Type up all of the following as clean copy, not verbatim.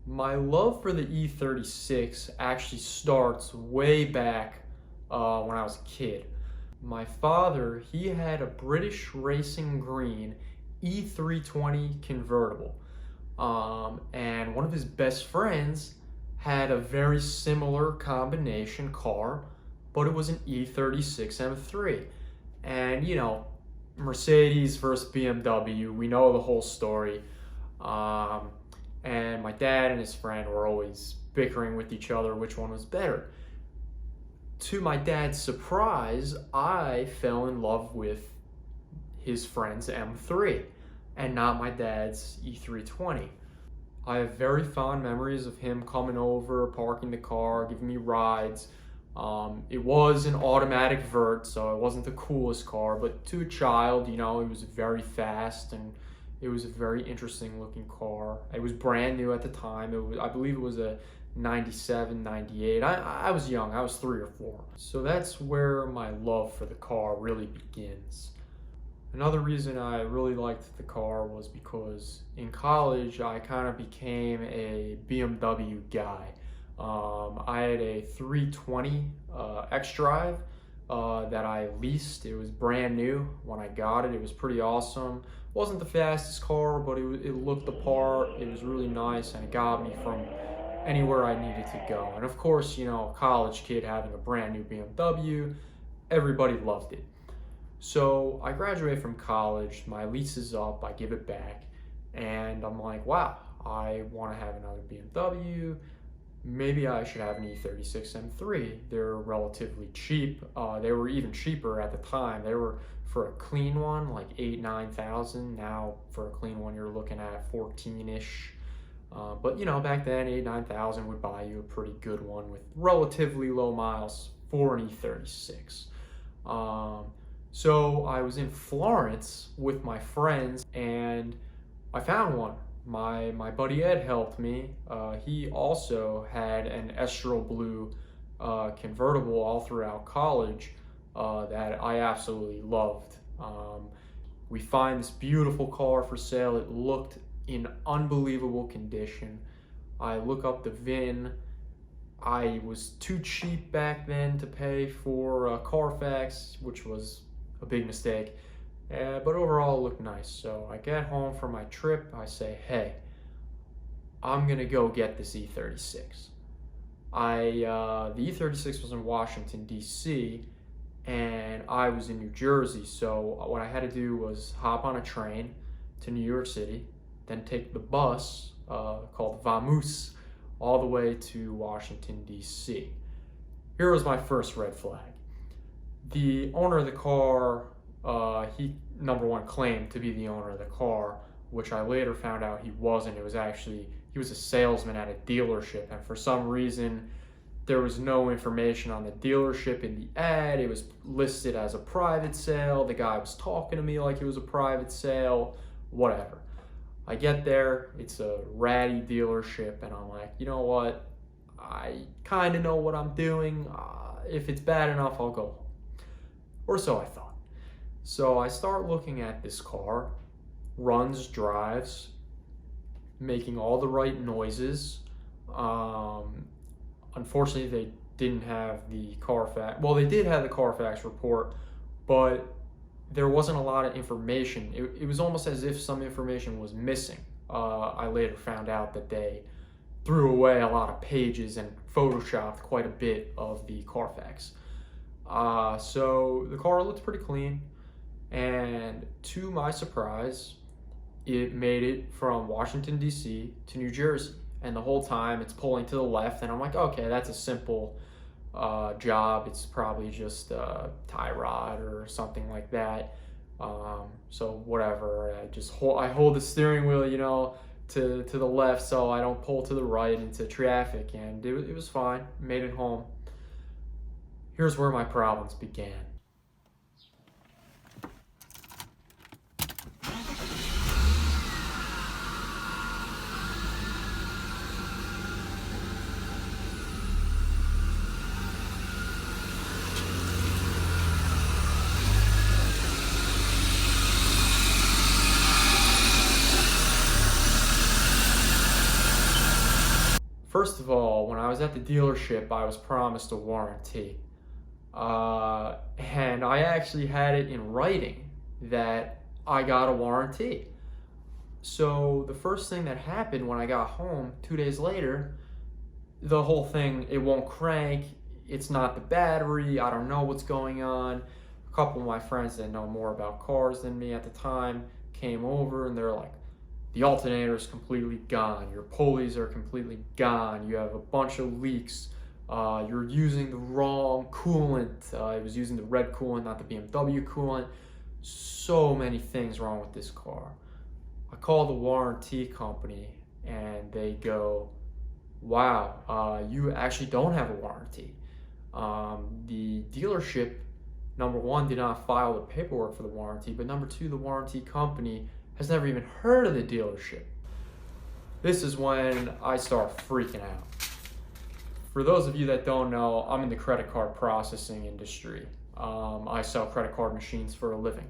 My love for the E36 actually starts way back when I was a kid. My father, he had a British Racing Green E320 convertible. And one of his best friends had a very similar combination car, but it was an E36 M3. And Mercedes versus BMW, we know the whole story. And my dad and his friend were always bickering with each other which one was better. To my dad's surprise, I fell in love with his friend's M3 and not my dad's E320. I have very fond memories of him coming over, parking the car, giving me rides. It was an automatic vert, so it wasn't the coolest car, but to a child, it was very fast and it was a very interesting looking car. It was brand new at the time. I believe it was a 97, 98. I was young, I was 3 or 4. So that's where my love for the car really begins. Another reason I really liked the car was because in college I kind of became a BMW guy. I had a 320 X-Drive that I leased. It was brand new when I got it. It was pretty awesome. Wasn't the fastest car, but it looked the part. It was really nice and it got me from anywhere I needed to go. And of course, a college kid having a brand new BMW, everybody loved it. So I graduate from college, my lease is up, I give it back, and I'm like, wow, I want to have another BMW. Maybe I should have an E36 M3. They're relatively cheap. They were even cheaper at the time. They were, for a clean one, like 8,000–9,000. Now for a clean one, you're looking at 14-ish. But back then 8,000–9,000 would buy you a pretty good one with relatively low miles for an E36. So I was in Florence with my friends and I found one. My buddy Ed helped me. He also had an Estral Blue convertible all throughout college that I absolutely loved. We find this beautiful car for sale. It looked in unbelievable condition. I look up the VIN. I was too cheap back then to pay for Carfax, which was a big mistake. But overall it looked nice. So I get home from my trip, I say, hey, I'm gonna go get this E36. The E36 was in Washington, D.C., and I was in New Jersey. So what I had to do was hop on a train to New York City, then take the bus called Vamoose all the way to Washington, D.C. Here was my first red flag. The owner of the car, he, number one, claimed to be the owner of the car, which I later found out he wasn't. It was actually, he was a salesman at a dealership, and for some reason, there was no information on the dealership in the ad. It was listed as a private sale. The guy was talking to me like it was a private sale, whatever. I get there, it's a ratty dealership, and I'm like, you know what? I kind of know what I'm doing. If it's bad enough, I'll go home. Or so I thought. So I start looking at this car, runs, drives, making all the right noises. Unfortunately, they didn't have the Carfax. Well, they did have the Carfax report, but there wasn't a lot of information. It was almost as if some information was missing. I later found out that they threw away a lot of pages and photoshopped quite a bit of the Carfax. So the car looked pretty clean, and to my surprise, it made it from Washington, D.C. to New Jersey. And the whole time it's pulling to the left, and I'm like, okay, that's a simple job. It's probably just a tie rod or something like that. So whatever, I hold the steering wheel, to the left so I don't pull to the right into traffic, and it was fine. Made it home. Here's where my problems began. First of all, when I was at the dealership, I was promised a warranty. And I actually had it in writing that I got a warranty. So the first thing that happened when I got home 2 days later, the whole thing, it won't crank, it's not the battery, I don't know what's going on. A couple of my friends that know more about cars than me at the time came over and they're like, the alternator is completely gone, your pulleys are completely gone, you have a bunch of leaks, you're using the wrong coolant, it was using the red coolant, not the BMW coolant. So many things wrong with this car. I call the warranty company and they go, wow, you actually don't have a warranty. The dealership, number one, did not file the paperwork for the warranty, but number two, the warranty company has never even heard of the dealership. This is when I start freaking out. For those of you that don't know, I'm in the credit card processing industry. I sell credit card machines for a living.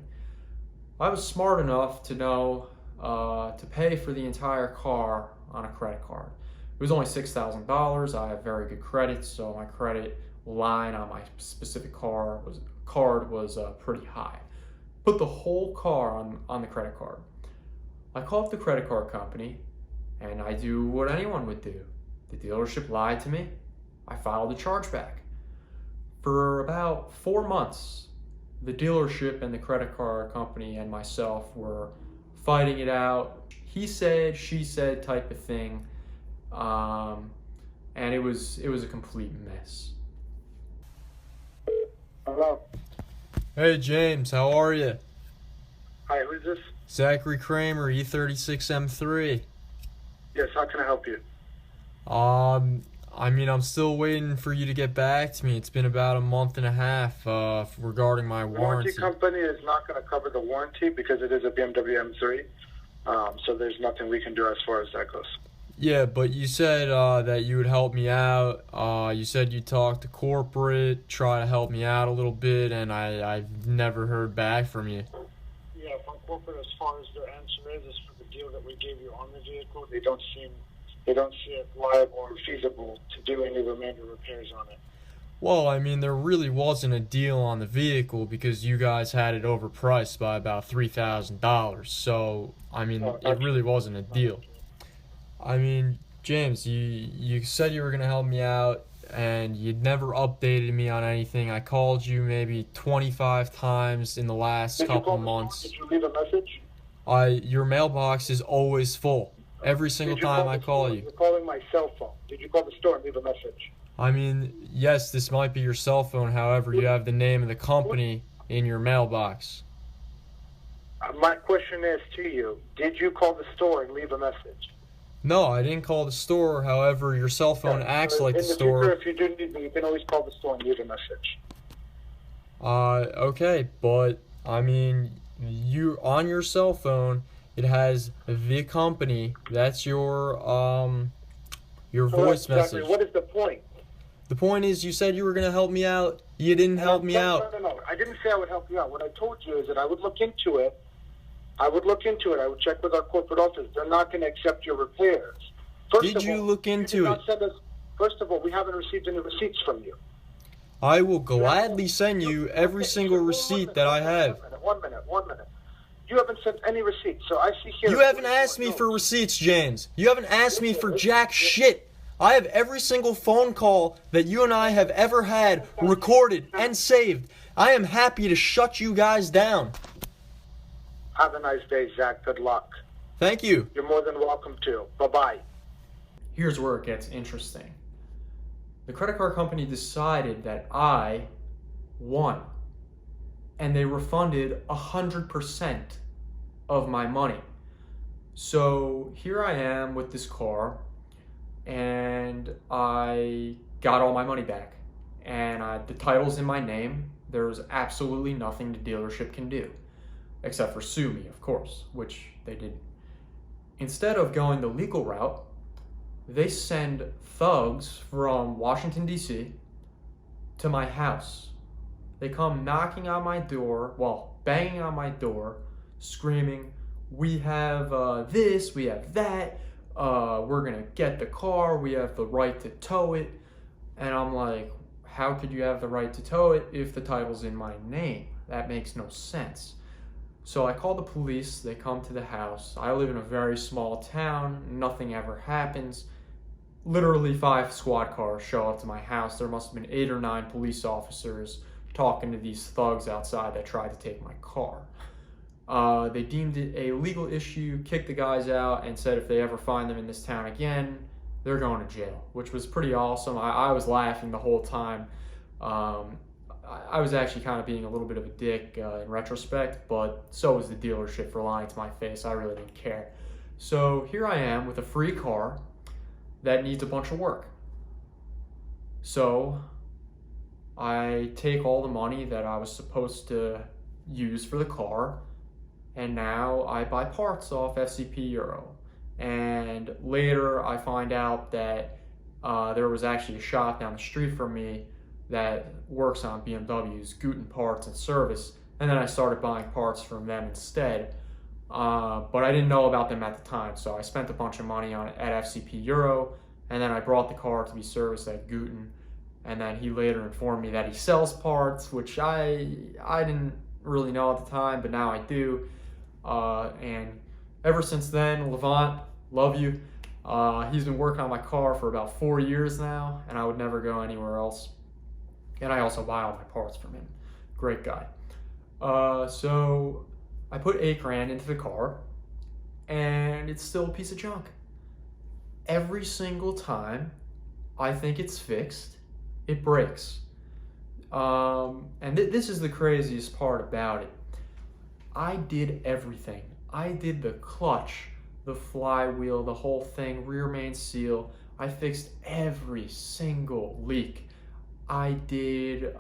I was smart enough to know to pay for the entire car on a credit card. It was only $6,000. I have very good credit, so my credit line on my specific card was pretty high. Put the whole car on the credit card. I call up the credit card company and I do what anyone would do. The dealership lied to me. I filed a chargeback. For about 4 months, the dealership and the credit card company and myself were fighting it out. He said, she said type of thing. And it was a complete mess. Hello. Hey James, how are you? Hi, who's this? Zachary Kramer, E36 M3. Yes, how can I help you? I'm still waiting for you to get back to me. It's been about a month and a half regarding my warranty. The warranty company is not going to cover the warranty because it is a BMW M3. So there's nothing we can do as far as that goes. Yeah, but you said that you would help me out. You said you talked to corporate, try to help me out a little bit, and I've never heard back from you. Yeah, from corporate, as far as their answer is for the deal that we gave you on the vehicle, they don't see it liable or feasible to do any remainder repairs on it. Well, there really wasn't a deal on the vehicle because you guys had it overpriced by about $3,000. So, it really wasn't a deal. James, you said you were going to help me out, and you'd never updated me on anything. I called you maybe 25 times in the last couple months. Did you leave a message? Your mailbox is always full. Every single time I call you. You're calling my cell phone. Did you call the store and leave a message? Yes, this might be your cell phone. However, you have the name of the company in your mailbox. My question is to you, did you call the store and leave a message? No, I didn't call the store. However, your cell phone acts like the store. In the future, if you do need me, you can always call the store and leave a message. Okay, but, you on your cell phone, it has the company. That's your voice message. What is the point? The point is, you said you were going to help me out. You didn't help me out. No. I didn't say I would help you out. What I told you is that I would look into it. I would check with our corporate office. They're not going to accept your repairs. Did you look into it? First of all, we haven't received any receipts from you. I will gladly send you every single receipt that I have. One minute. You haven't sent any receipts, so I see here... You haven't asked me for receipts, James. You haven't asked me for jack shit. I have every single phone call that you and I have ever had recorded and saved. I am happy to shut you guys down. Have a nice day, Zach. Good luck. Thank you. You're more than welcome to. Bye-bye. Here's where it gets interesting. The credit card company decided that I won, and they refunded 100% of my money. So here I am with this car, and I got all my money back, and the title's in my name. There's absolutely nothing the dealership can do, except for sue me, of course, which they did. Instead of going the legal route, they send thugs from Washington, D.C. to my house. They come knocking on my door, banging on my door, screaming, we have this, we have that, we're gonna get the car, we have the right to tow it. And I'm like, how could you have the right to tow it if the title's in my name? That makes no sense. So I call the police, they come to the house. I live in a very small town, nothing ever happens. Literally 5 squad cars show up to my house. There must have been 8 or 9 police officers talking to these thugs outside that tried to take my car. They deemed it a legal issue, kicked the guys out, and said if they ever find them in this town again, they're going to jail, which was pretty awesome. I was laughing the whole time. I was actually kind of being a little bit of a dick in retrospect, but so was the dealership for lying to my face. I really didn't care. So here I am with a free car that needs a bunch of work. So I take all the money that I was supposed to use for the car, and now I buy parts off FCP Euro. And later I find out that there was actually a shop down the street from me that works on BMWs, Guten Parts Service, and then I started buying parts from them instead. But I didn't know about them at the time, so I spent a bunch of money on it at FCP Euro, and then I brought the car to be serviced at Guten, and then he later informed me that he sells parts, which I didn't really know at the time, but now I do. And ever since then, Levant, love you. He's been working on my car for about 4 years now, and I would never go anywhere else. And I also buy all my parts from him. Great guy. So I put $8,000 into the car, and it's still a piece of junk. Every single time I think it's fixed, it breaks. And this is the craziest part about it. I did everything. I did the clutch, the flywheel, the whole thing, rear main seal. I fixed every single leak. I did,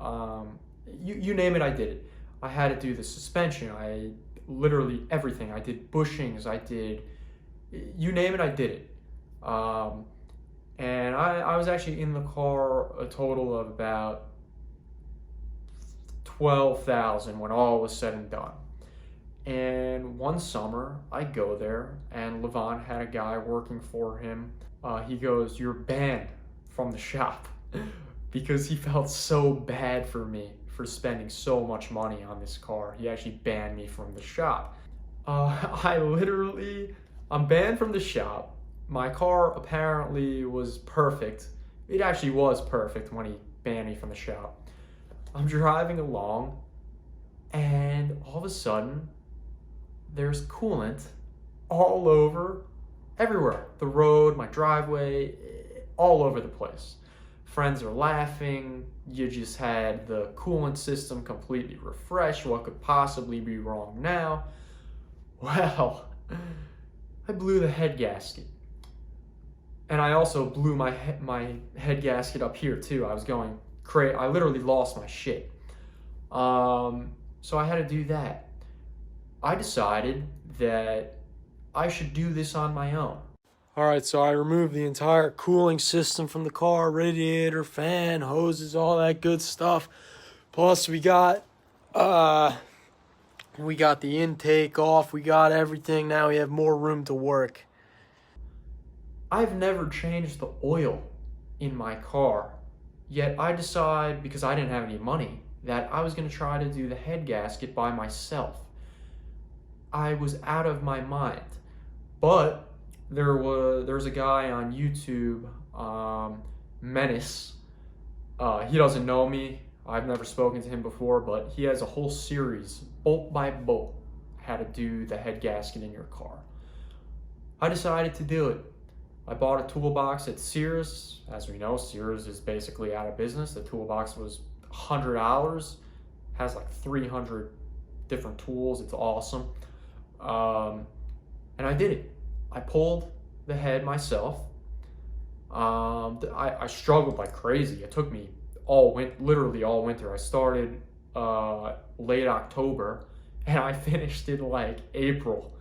you name it, I did it. I had to do the suspension. I literally everything. I did bushings. I did, you name it, I did it. And I was actually in the car a total of about 12,000 when all was said and done. And one summer, I go there, and Levant had a guy working for him. He goes, "You're banned from the shop," because he felt so bad for me for spending so much money on this car. He actually banned me from the shop. I'm banned from the shop. My car apparently was perfect. It actually was perfect when he banned me from the shop. I'm driving along, and all of a sudden, there's coolant all over, everywhere. The road, my driveway, all over the place. Friends are laughing. You just had the coolant system completely refreshed. What could possibly be wrong now? Well, I blew the head gasket. And I also blew my head gasket up here too. I was going crazy. I literally lost my shit. So I had to do that. I decided that I should do this on my own. All right, so I removed the entire cooling system from the car, radiator, fan, hoses, all that good stuff. Plus we got the intake off, we got everything. Now we have more room to work. I've never changed the oil in my car, yet I decided, because I didn't have any money, that I was going to try to do the head gasket by myself. I was out of my mind. But there's a guy on YouTube, Menace. He doesn't know me. I've never spoken to him before, but he has a whole series, bolt by bolt, how to do the head gasket in your car. I decided to do it. I bought a toolbox at Sears. As we know, Sears is basically out of business. The toolbox was $100. Has like 300 different tools. It's awesome. And I did it. I pulled the head myself. I struggled like crazy. It took me literally all winter. I started late October, and I finished in like April.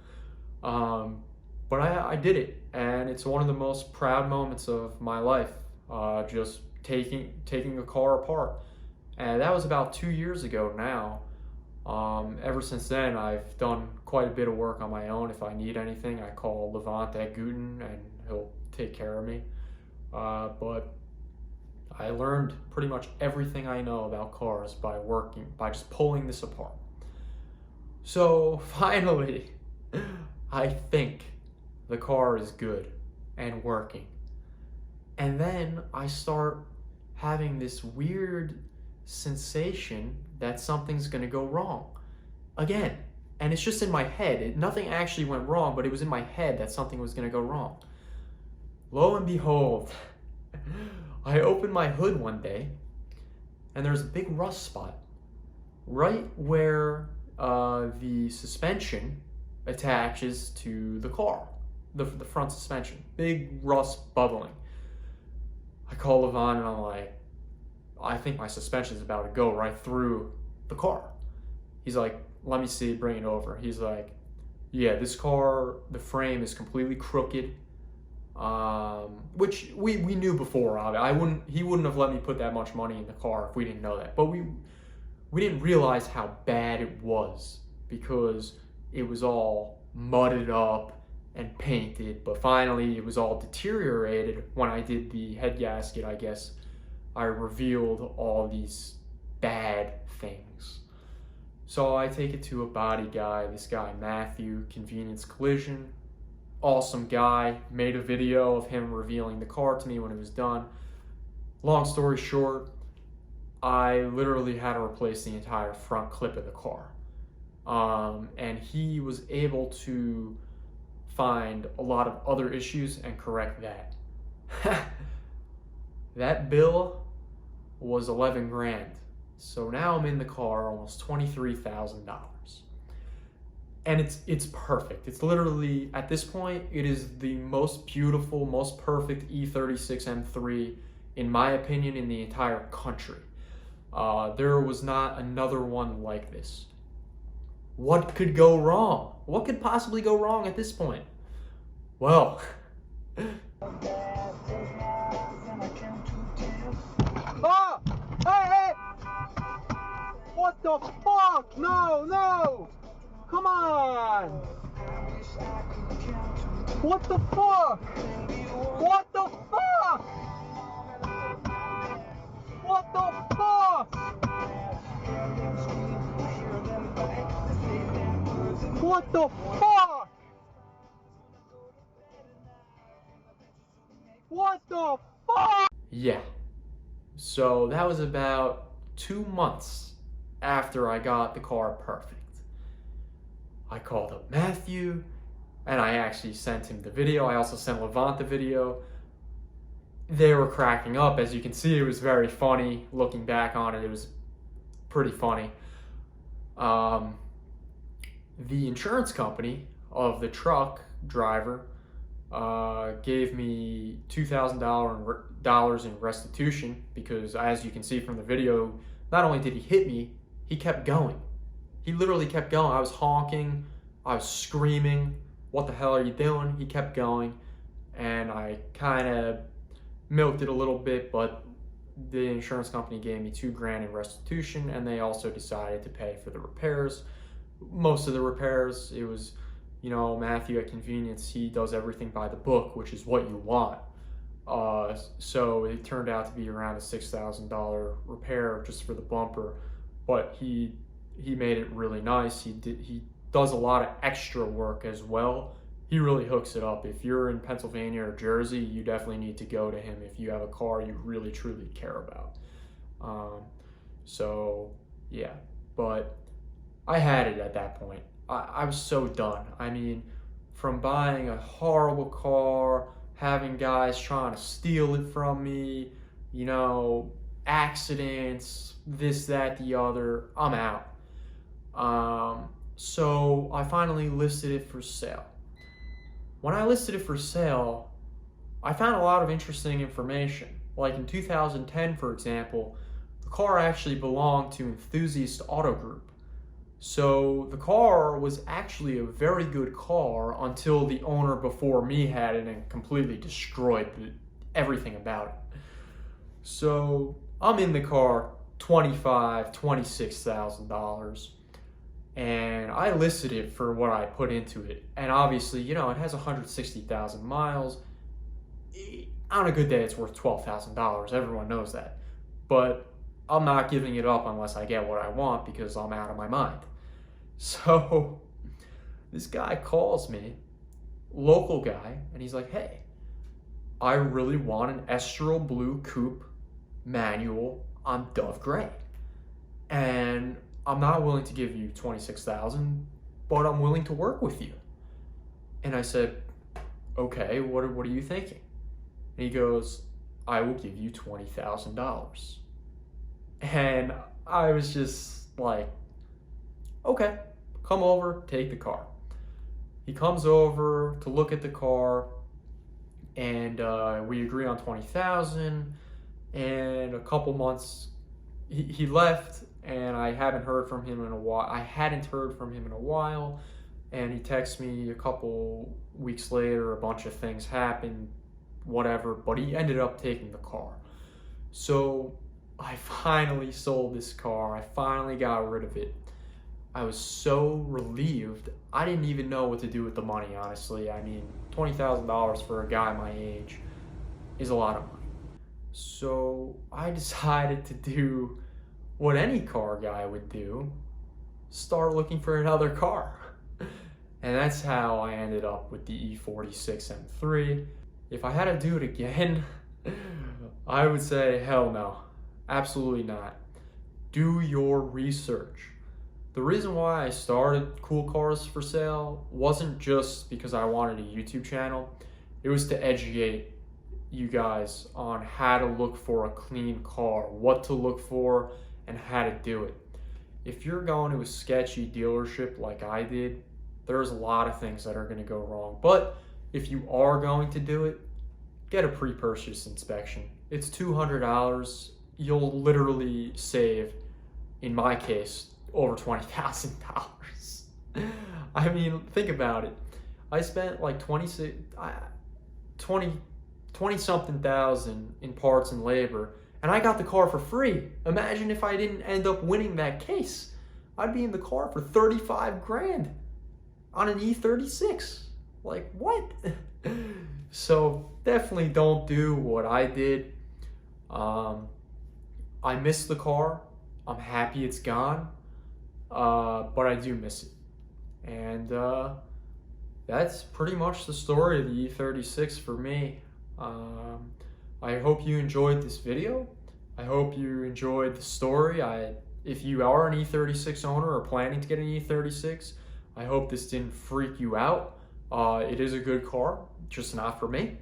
But I did it, and it's one of the most proud moments of my life. Just taking a car apart, and that was about 2 years ago now. Ever since then, I've done quite a bit of work on my own. If I need anything, I call Levant at Guten, and he'll take care of me. But I learned pretty much everything I know about cars by just pulling this apart. So finally, I think the car is good and working. And then I start having this weird sensation that something's gonna go wrong again. And it's just in my head. Nothing actually went wrong, but it was in my head that something was gonna go wrong. Lo and behold, I opened my hood one day and there's a big rust spot right where the suspension attaches to the car, the front suspension. Big rust bubbling. I call Levon and I'm like, I think my suspension's about to go right through the car. He's like, let me see, bring it over. He's like, yeah, this car, the frame is completely crooked. Which we knew before. He wouldn't have let me put that much money in the car if we didn't know that. But we didn't realize how bad it was because it was all mudded up and painted. But finally, it was all deteriorated when I did the head gasket. I guess I revealed all these bad things. So I take it to a body guy. This guy Matthew, Convenience Collision. Awesome guy, made a video of him revealing the car to me when it was done. Long story short, I literally had to replace the entire front clip of the car. And he was able to find a lot of other issues and correct that. That bill was 11 grand. So now I'm in the car almost $23,000. And it's perfect. It's literally, at this point, it is the most beautiful, most perfect E36 M3, in my opinion, in the entire country. There was not another one like this. What could go wrong? What could possibly go wrong at this point? Well, oh! Hey! What the fuck? No! Come on! What the fuck? What the fuck? What the fuck? What the fuck? What the fuck? yeah. So that was about 2 months after I got the car perfect. I called up Matthew, and I actually sent him the video. I also sent Levant the video. They were cracking up. As you can see, it was very funny. Looking back on it, it was pretty funny. The insurance company of the truck driver gave me $2,000 in restitution because, as you can see from the video, not only did he hit me, he kept going. He literally kept going. I was honking, I was screaming, what the hell are you doing? He kept going, and I kind of milked it a little bit, but the insurance company gave me $2 grand in restitution, and they also decided to pay for the repairs. Most of the repairs, it was, Matthew at Convenience, he does everything by the book, which is what you want. So it turned out to be around a $6,000 repair just for the bumper, but he made it really nice. He does a lot of extra work as well. He really hooks it up. If you're in Pennsylvania or Jersey, you definitely need to go to him if you have a car you really truly care about. So yeah, but I had it at that point. I was so done. I mean, from buying a horrible car, having guys trying to steal it from me, accidents, this, that, the other, I'm out. So I finally listed it for sale. When I listed it for sale, I found a lot of interesting information. Like in 2010, for example, the car actually belonged to Enthusiast Auto Group. So the car was actually a very good car until the owner before me had it and completely destroyed everything about it. So I'm in the car, $26,000, and I listed it for what I put into it. And obviously, it has 160,000 miles. on a good day, it's worth $12,000. Everyone knows that. But I'm not giving it up unless I get what I want because I'm out of my mind. So this guy calls me, local guy, and he's like, hey, I really want an Estral Blue Coupe manual on Dove Gray. And I'm not willing to give you $26,000, but I'm willing to work with you. And I said, okay, what are you thinking? And he goes, I will give you $20,000. And I was just like, okay, come over, take the car. He comes over to look at the car, and we agree on $20,000. And a couple months, he left, and I hadn't heard from him in a while. And he texts me a couple weeks later. A bunch of things happened, whatever. But he ended up taking the car. So I finally sold this car. I finally got rid of it. I was so relieved. I didn't even know what to do with the money, honestly. I mean, $20,000 for a guy my age is a lot of money. So I decided to do what any car guy would do, start looking for another car. And that's how I ended up with the E36 M3. If I had to do it again, I would say hell no. Absolutely not. Do your research. The reason why I started Cool Cars for Sale wasn't just because I wanted a YouTube channel. It was to educate you guys on how to look for a clean car, what to look for, and how to do it. If you're going to a sketchy dealership like I did, there's a lot of things that are going to go wrong. But if you are going to do it, get a pre-purchase inspection. It's $200. You'll literally save, in my case, over $20,000. I mean, think about it. I spent like 20-something thousand in parts and labor, and I got the car for free. Imagine if I didn't end up winning that case. I'd be in the car for 35 grand on an E36. Like, what? So definitely don't do what I did. I miss the car. I'm happy it's gone, but I do miss it. And that's pretty much the story of the E36 for me. I hope you enjoyed this video. I hope you enjoyed the story. If you are an E36 owner or planning to get an E36, I hope this didn't freak you out. It is a good car, just not for me.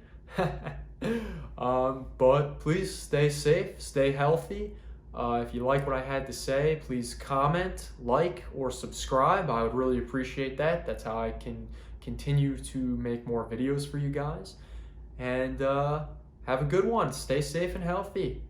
But please stay safe, stay healthy. If you like what I had to say, please comment, like, or subscribe. I would really appreciate that. That's how I can continue to make more videos for you guys. And have a good one. Stay safe and healthy.